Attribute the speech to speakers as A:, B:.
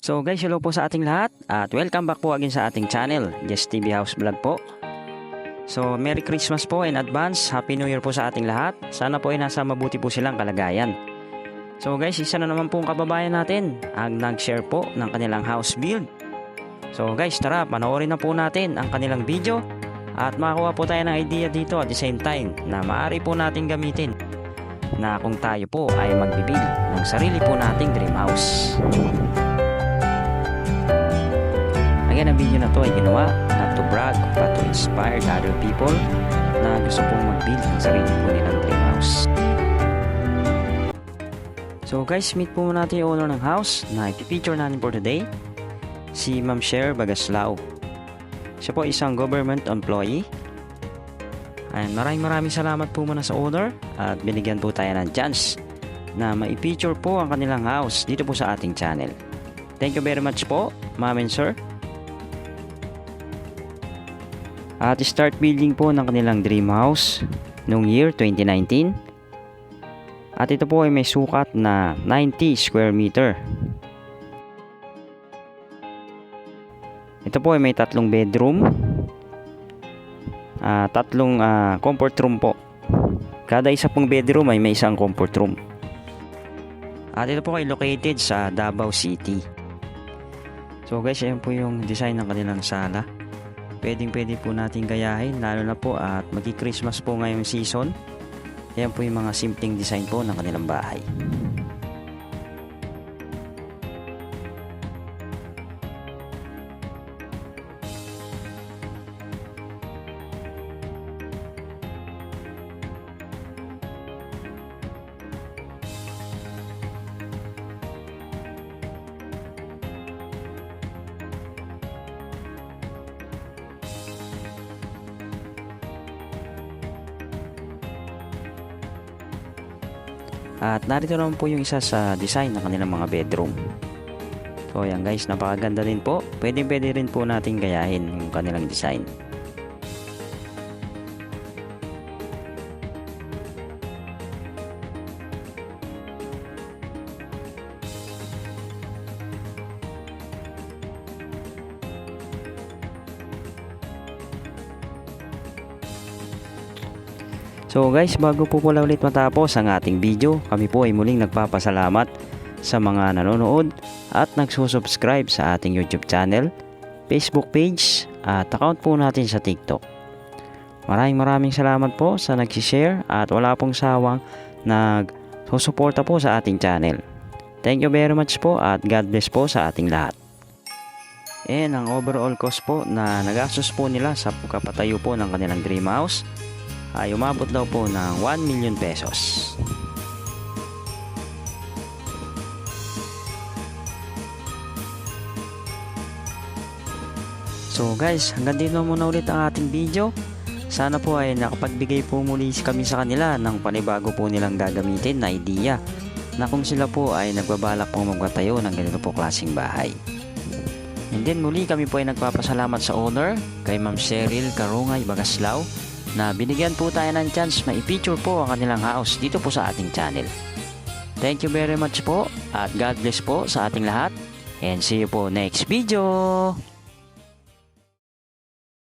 A: So guys, hello po sa ating lahat at welcome back po again sa ating channel, Jess TV House Vlog po. So Merry Christmas po in advance, Happy New Year po sa ating lahat. Sana po ay nasa mabuti po silang kalagayan. So guys, isa na naman pong kababayan natin ang nag-share po ng kanilang house build. So guys, tara panoorin na po natin ang kanilang video at makakuha po tayo ng idea dito at the same time na maaari po natin gamitin na kung tayo po ay magbibuild ng sarili po nating dream house. Again, ang video na to ay ginawa not to brag but to inspire other people na gusto pong mag-build ng sarili po nilang dream house. So guys, meet po natin yung owner ng house na ipipicture natin for today, si Ma'am Cher Bagaslao. Siya po isang government employee. And maraming salamat po muna sa owner at binigyan po tayo ng chance na maipicture po ang kanilang house dito po sa ating channel. Thank you very much po, ma'am and sir. At start building po ng kanilang dream house noong year 2019. At ito po ay may sukat na 90 square meter. Ito po ay may 3 bedroom, 3 comfort room po. Kada isa pong bedroom ay may isang comfort room. At ito po ay located sa Davao City. So guys, ayan po yung design ng kanilang sala. Pwede po natin gayahin, lalo na po at magi-Christmas po ngayong season. Ayan po yung mga simpleng design po ng kanilang bahay. At narito naman po yung isa sa design ng kanilang mga bedroom. So ayan guys, napakaganda din po. Pwede rin po natin gayahin yung kanilang design. So guys, bago po pala ulit matapos ang ating video, kami po ay muling nagpapasalamat sa mga nanonood at nagsusubscribe sa ating YouTube channel, Facebook page at account po natin sa TikTok. Maraming salamat po sa nag-share at wala pong sawang nagsusuporta po sa ating channel. Thank you very much po at God bless po sa ating lahat. And ang overall cost po na nagastos po nila sa kapatayo po ng kanilang dream house ay umabot daw po ng 1 million pesos. So guys, hanggang dito muna ulit ang ating video. Sana po ay nakapagbigay po muli kami sa kanila ng panibago po nilang gagamitin na idea na kung sila po ay nagbabalak pong magpatayo ng ganito po klaseng bahay. And then muli kami po ay nagpapasalamat sa owner, kay Ma'am Cheryl Karungay Bagaslao, na binigyan po tayo ng chance ma-feature po ang kanilang house dito po sa ating channel. Thank you very much po at God bless po sa ating lahat and see you po next video.